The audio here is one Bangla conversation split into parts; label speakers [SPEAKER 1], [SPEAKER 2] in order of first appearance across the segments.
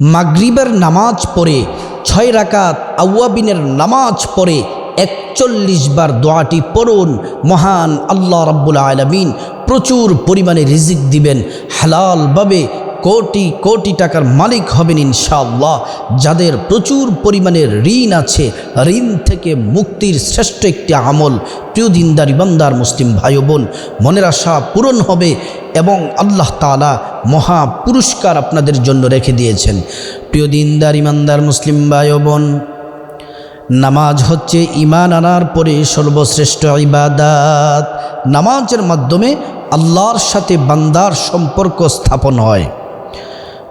[SPEAKER 1] মাগরিবের নামাজ পড়ে 6 রাকাত আওয়াবিনের নামাজ পড়ে 41 বার দোয়াটি পড়ুন। মহান আল্লাহ রাব্বুল আলামিন প্রচুর পরিমাণে রিজিক দিবেন, হালালভাবে কোটি কোটি টাকার মালিক হবেন ইনশাআল্লাহ। যাদের প্রচুর পরিমাণে ঋণ আছে, ঋণ থেকে মুক্তির শ্রেষ্ঠ একটি আমল। প্রিয় দিনদার ইমানদার মুসলিম ভাই বোন, মনের আশা পূরণ হবে এবং আল্লাহ তাআলা মহা পুরস্কার আপনাদের জন্য রেখে দিয়েছেন। প্রিয় দিনদার ইমানদার মুসলিম ভাই বোন, নামাজ হচ্ছে ঈমান আনার পরে সর্বশ্রেষ্ঠ ইবাদত। নামাজের মাধ্যমে আল্লাহর সাথে বান্দার সম্পর্ক স্থাপন হয়।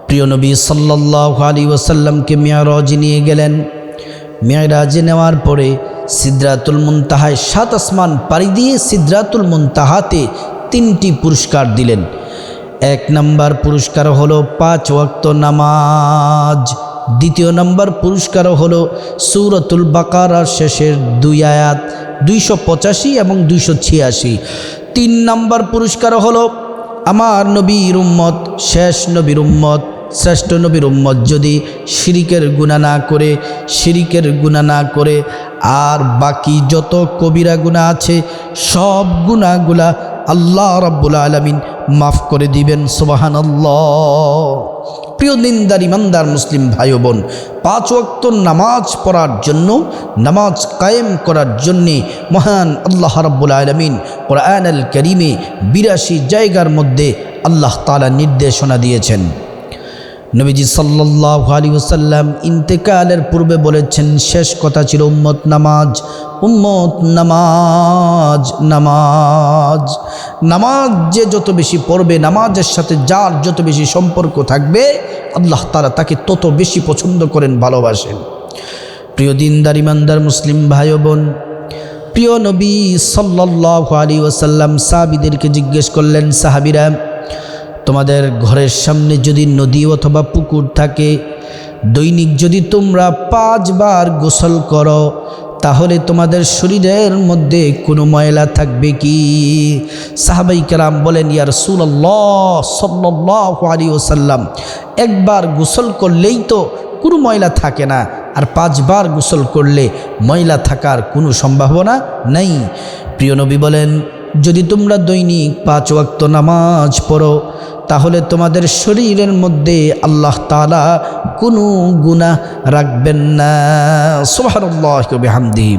[SPEAKER 1] প্রিয় নবী সাল্লাল্লাহু আলাইহি ওয়াসাল্লামকে মিরাজে নিয়ে গেলেন। মিরাজে নেওয়ার পরে সিদরাতুল মুনতাহায় 7 আসমান পাড়ি দিয়ে সিদরাতুল মুনতাহাতে 3টি পুরস্কার দিলেন। 1 নম্বর পুরস্কার হলো 5 ওয়াক্ত নামাজ। 2 নম্বর পুরস্কার হলো সূরাতুল বাকারার শেষের 2 আয়াত 285 এবং 286। 3 নম্বর পুরস্কার হলো আমার নবীর উম্মত, শেষ নবীর উম্মত, শ্রেষ্ঠ নবীর উম্মত যদি শিরিকের গুনাহ না করে আর বাকি যত কবিরা গুনাহ আছে সব গুনাহগুলা আল্লাহ রাব্বুল আলামিন মাফ করে দিবেন। সুবহানাল্লাহ। প্রিয় দিনদার ইমানদার মুসলিম ভাই বোন, 5 ওয়াক্ত নামাজ পড়ার জন্য, নামাজ কায়েম করার জন্যে মহান আল্লাহ রাব্বুল আলামিন কোরআনুল কারীমে 82 জায়গার মধ্যে আল্লাহ তাআলা নির্দেশনা দিয়েছেন। নবীজি সাল্লাল্লাহু আলাইহি ওয়াসাল্লাম ইন্তেকালের পূর্বে বলেছেন, শেষ কথা ছিল উম্মত নামাজ, উম্মত নামাজ, নামাজ। নামাজ যে যত বেশি পড়বে, নামাজের সাথে যার যত বেশি সম্পর্ক থাকবে, আল্লাহ তাআলা তাকে তত বেশি পছন্দ করেন, ভালোবাসেন। প্রিয় দিনদার ইমানদার মুসলিম ভাই বোন, প্রিয় নবী সাল্লাল্লাহু আলাইহি ওয়াসাল্লাম সাহাবীদেরকে জিজ্ঞেস করলেন, সাহাবীরা, তোমাদের ঘরের সামনে যদি নদী অথবা পুকুর থাকে, দৈনিক যদি তোমরা 5 বার গোসল করো, তাহলে তোমাদের শরীরের মধ্যে কোনো ময়লা থাকবে কি? সাহাবাই কেরাম বলেন, ইয়া রাসূলুল্লাহ সাল্লাল্লাহু আলাইহি ওয়াসাল্লাম, 1 বার গোসল করলেই তো কোনো ময়লা থাকে না, আর 5 বার গোসল করলে ময়লা থাকার কোনো সম্ভাবনা নেই। প্রিয় নবী বলেন, যদি তোমরা দৈনিক 5 ওয়াক্ত নামাজ পড়ো, তাহলে তোমাদের শরীরের মধ্যে আল্লাহ তাআলা কোনো গুনাহ রাখবেন না। সুবহানাল্লাহি ওয়া বিহামদিহি।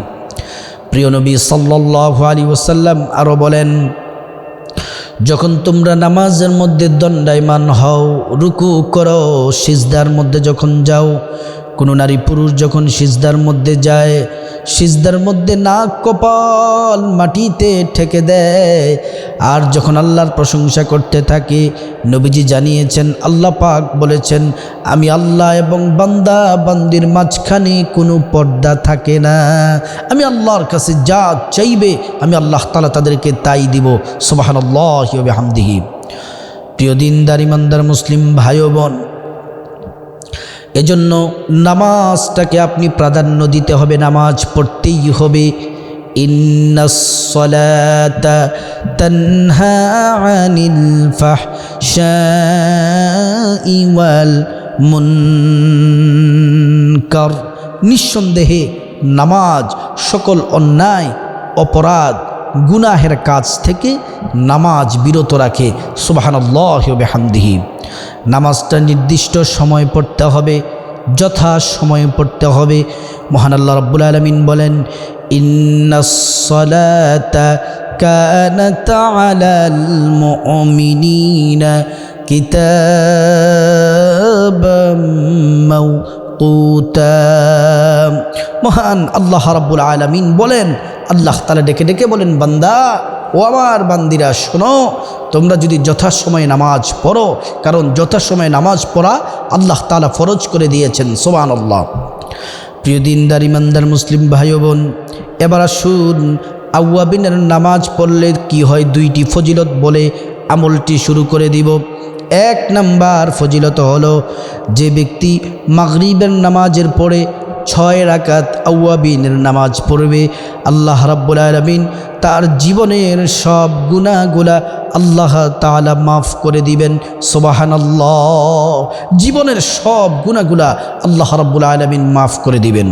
[SPEAKER 1] প্রিয় নবী সাল্লাল্লাহু আলাইহি ওয়াসাল্লাম আরো বলেন, যখন তোমরা নামাজের মধ্যে দণ্ডায়মান হও, রুকু করো, সিজদার মধ্যে যখন যাও, কোনো নারী পুরুষ যখন সিজদার মধ্যে যায়, সিজদার মধ্যে নাক কপাল মাটিতে ঠেকে দেয়, আর যখন আল্লাহর প্রশংসা করতে থাকে, নবীজি জানিয়েছেন, আল্লাহ পাক বলেছেন, আমি আল্লাহ এবং বান্দা বান্দির মাঝখানে কোনো পর্দা থাকে না। আমি আল্লাহর কাছে যা চাইবে আমি আল্লাহ তাআলা তাদেরকে তাই দিব। সুবহানাল্লাহি ওয়া বিহামদিহি। প্রিয় দিনদার ইমানদার মুসলিম ভাই বোন, এজন্য নামাজটাকে আপনি প্রাধান্য দিতে হবে, নামাজ পড়তেই হবে। ইন্নাস সালাতা তানহা আনিল ফাহশাই ওয়াল মুনকার। নিঃসন্দেহে নামাজ সকল অন্যায়, অপরাধ, গুনাহের কাজ থেকে নামাজ বিরত রাখে। সুবহানাল্লাহি ওয়া বিহামদিহি। নামাজটা নির্দিষ্ট সময় পড়তে হবে, যথা সময়ে পড়তে হবে। মহান আল্লাহ রাব্বুল আলামিন বলেন, ইন্নাস সালাতা কানাত আলাল মুমিনিনা কিতাবাম মাওকুতা। মহান আল্লাহ রাব্বুল আলামিন বলেন, আল্লাহ তাআলা ডেকে ডেকে বলেন, বান্দা ও আমার বান্দিরা, শোনো, তোমরা যদি যথাসময়ে নামাজ পড়ো, কারণ যথাসময়ে নামাজ পড়া আল্লাহ তাআলা ফরজ করে দিয়েছেন। সুবহানাল্লাহ। প্রিয় দিনদার ইমানদার মুসলিম ভাই বোন, এবার আসুন আওয়াবিনের নামাজ পড়লে কি হয় 2টি ফজিলত বলে আমলটি শুরু করে দিব। 1 নম্বর ফজিলত হলো, যে ব্যক্তি মাগরিবের নামাজের পরে 6 রাকাত আওয়াবিনের নামাজ পড়বে, আল্লাহ রাব্বুল আলামিন তার জীবনের সব গুনাহগুলা আল্লাহ তাআলা মাফ করে দিবেন। সুবহানাল্লাহ। জীবনের সব গুনাহগুলা আল্লাহ রাব্বুল আলামিন মাফ করে দিবেন।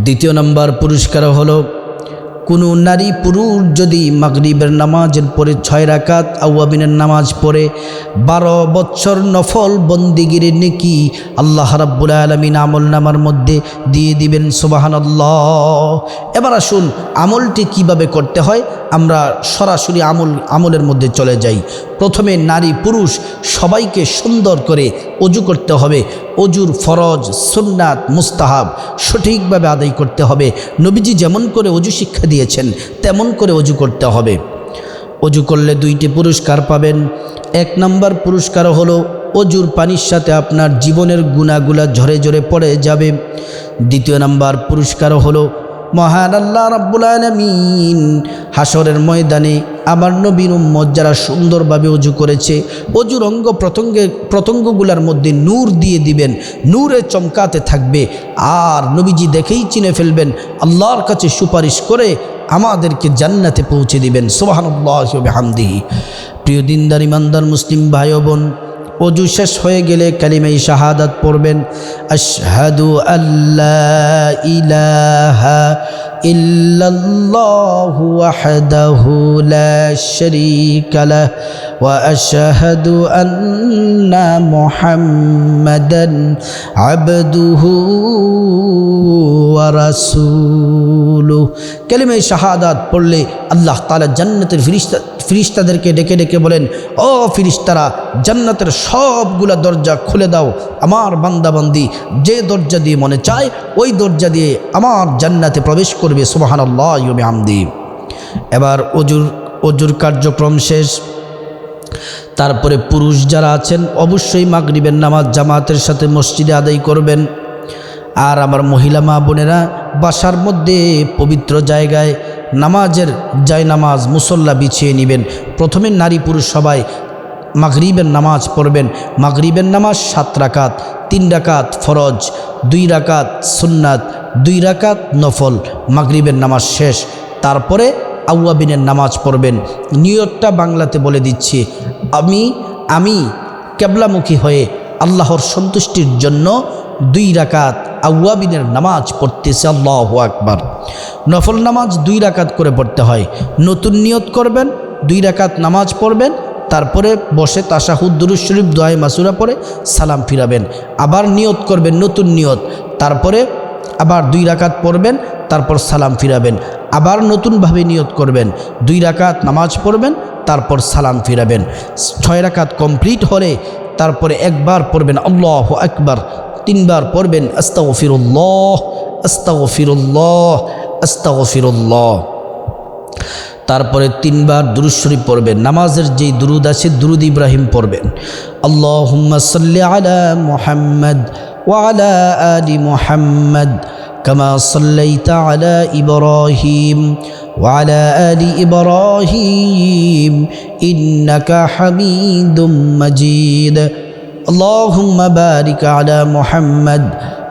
[SPEAKER 1] দ্বিতীয় নম্বর পুরস্কার হলো, কোনো নারী পুরুষ যদি মাগরিবের নামাজের পরে 6 রাকাত আওয়াবিনের নামাজ পড়ে 12 বছর নফল বন্দিগির নেকি আল্লাহ রাব্বুল আলামিন আমলনামার মধ্যে দিয়ে দিবেন। সুবহানাল্লাহ। এবার আসুন আমলটি কিভাবে করতে হয়, আমরা সরাসরি আমলের মধ্যে চলে যাই। প্রথমে নারী পুরুষ সবাইকে সুন্দর করে অজু করতে হবে। অজুর ফরজ, সুন্নাত, মুস্তাহাব সঠিকভাবে আদায় করতে হবে। নবীজি যেমন করে অজু শিক্ষা দিয়েছেন তেমন করে অজু করতে হবে। অজু করলে 2টি পুরস্কার পাবেন। 1 নম্বর পুরস্কার হলো অজুর পানির সাথে আপনার জীবনের গুনাহগুলা ঝরে ঝরে পড়ে যাবে। 2য় নম্বর পুরস্কার হলো মহান আল্লাহ রাব্বুল আলামিন হাসরের ময়দানে আমার নবীর উম্মত যারা সুন্দরভাবে অজু করেছে অজুর অঙ্গ প্রত্যঙ্গগুলোর মধ্যে নূর দিয়ে দিবেন, নূরে চমকাতে থাকবে। আর নবীজি দেখেই চিনে ফেলবেন, আল্লাহর কাছে সুপারিশ করে আমাদেরকে জান্নাতে পৌঁছে দিবেন। সুবহানাল্লাহি ওয়া বিহামদিহি। প্রিয় দিনদার ইমানদার মুসলিম ভাই ও বোন, অজু শেষ হয়ে গেলে কালিমায়ে শাহাদাত পড়বেন। আশহাদু আল্লা ইলাহা ইল্লাল্লাহু ওয়াহদাহু লা শারীকা লাহু ওয়া আশহাদু আন্না মুহাম্মাদান আবদুহু ওয়া রাসূলুহু। কালিমায়ে শাহাদাত পড়লে আল্লাহ তাআলা জান্নাতের ফিরিস্তাদেরকে ডেকে ডেকে বলেন, ও ফিরিস্তারা, জান্নাতের সবগুলা দরজা খুলে দাও। আমার বান্দাবান্দি যে দরজা দিয়ে মনে চায় ওই দরজা দিয়ে আমার জান্নাতে প্রবেশ করবে। সুবহানাল্লাহি ওয়া বিহামদিহি। এবার অজুর কার্যক্রম শেষ। তারপরে পুরুষ যারা আছেন অবশ্যই মাগরিবের নামাজ জামাতের সাথে মসজিদে আদায় করবেন। আর আমার মহিলা মা বোনেরা বাসার মধ্যে পবিত্র জায়গায় নামাজের জায়নামাজ মুসল্লা বিছিয়ে নেবেন। প্রথমে নারী পুরুষ সবাই মাগরিবের নামাজ পড়বেন। মাগরিবের নামাজ 7 রাকাত, 3 রাকাত ফরজ, 2 রাকাত সুন্নাত, 2 রাকাত নফল। মাগরিবের নামাজ শেষ। তারপরে আওয়াবিনের নামাজ পড়বেন। নিয়তটা বাংলাতে বলে দিচ্ছি, আমি কেবলামুখী হয়ে আল্লাহর সন্তুষ্টির জন্য 2 রাকাত আওয়াবিনের নামাজ পড়তেছে। আল্লাহু আকবার। নফল নামাজ 2 রাকাত করে পড়তে হয়। নতুন নিয়ত করবেন, 2 রাকাত নামাজ পড়বেন, তারপরে বসে তাশাহুদ, দুরূদ শরীফ, দোয়ায়ে মাসুরা পড়ে সালাম ফিরাবেন। আবার নিয়ত করবেন, নতুন নিয়ত, তারপরে আবার 2 রাকাত পড়বেন, তারপর সালাম ফিরাবেন। আবার নতুনভাবে নিয়ত করবেন, 2 রাকাত নামাজ পড়বেন, তারপর সালাম ফিরাবেন। 6 রাকাত কমপ্লিট হলে তারপরে একবার পড়বেন আল্লাহু আকবার, 3 বার পড়বেন আস্তাগফিরুল্লাহ আস্তাগফিরুল্লাহ আস্তাগফিরুল্লাহ। তারপরে 3 বার দুরূদ শরীফ পড়বেন। নামাজের যেই দুরূদ আছে দুরূদ ইব্রাহিম পড়বেন। আল্লাহুম্মা সাল্লি আলা মুহাম্মদ ওয়া আলা আলি মুহাম্মদ কামা সাল্লাইতা আলা ইব্রাহিম ওয়া আলা আলি ইব্রাহিম ইন্নাকা হামিদুম মাজিদ। আল্লাহুম্মা বারিক আলা মুহাম্মদ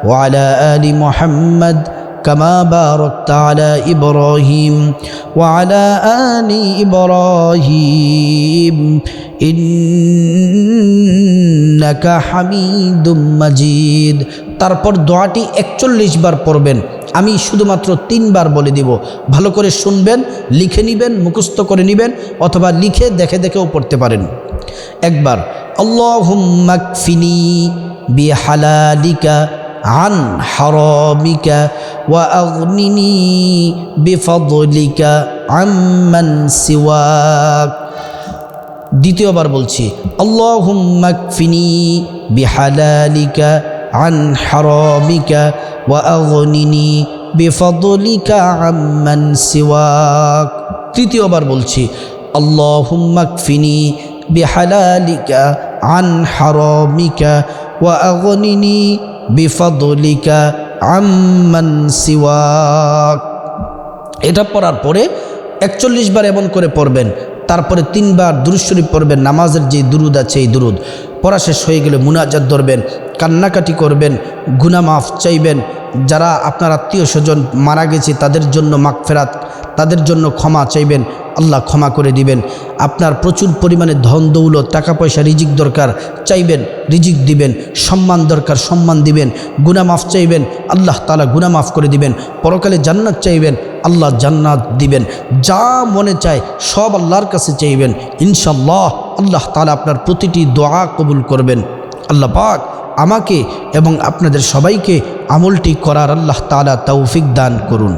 [SPEAKER 1] ওয়া আলা আলি মুহাম্মদ কামা বারাকতা আলা ইব্রাহিম ওয়া আলা আলি ইব্রাহিম ইন্নাকা হামিদুম মাজিদ। তারপর দোয়াটি 41 বার পড়বেন। আমি শুধুমাত্র 3 বার বলে দিব, ভালো করে শুনবেন, লিখে নেবেন, মুখস্থ করে নেবেন, অথবা লিখে দেখে দেখেও পড়তে পারেন। একবার আল্লাহুম্মা কফিনি বিহালালিকা আন হারামিকা ওয়া আগনিনি বিফাদলিকা আম্মান সিওয়াক। দ্বিতীয়বার বলছি, আল্লাহুম্মা কফিনি বিহালালিকা আন হারামিকা ওয়া আগনিনি বিফাদলিকা আম্মান সিওয়াক। তৃতীয়বার বলছি, আল্লাহুম্মা কফিনি বিহালালিকা আন হারামিকা ওয়া আগনিনি বিফাদলিকা আম্মান সিওয়াক। এটা পড়ার পরে 41 বার এমন করে পড়বেন। তারপরে 3 বার দুরূদ শরীফ পড়বেন। নামাজের যে দুরূদ আছে এই দুরূদ পড়া শেষ হয়ে গেলে মুনাজাত ধরবেন। কান্নাকাটি করবেন, গুনাহ মাফ চাইবেন। যারা আপনার আত্মীয় স্বজন মারা গেছে তাদের জন্য মাগফিরাত, তাদের জন্য ক্ষমা চাইবেন, আল্লাহ ক্ষমা করে দিবেন। আপনার প্রচুর পরিমাণে ধন দৌলত, টাকা পয়সা, রিজিক দরকার, চাইবেন, রিজিক দিবেন। সম্মান দরকার, সম্মান দিবেন। গুনাহ মাফ চাইবেন, আল্লাহ তাআলা গুনাহ মাফ করে দিবেন। পরকালে জান্নাত চাইবেন, আল্লাহ জান্নাত দিবেন। যা মনে চায় সব আল্লাহর কাছে চাইবেন, ইনশাআল্লাহ আল্লাহ তাআলা আপনার প্রতিটি দোয়া কবুল করবেন। আল্লাহ পাক আমাকে এবং আপনাদের সবাইকে আমলটি করার আল্লাহ তাআলা তৌফিক দান করুন।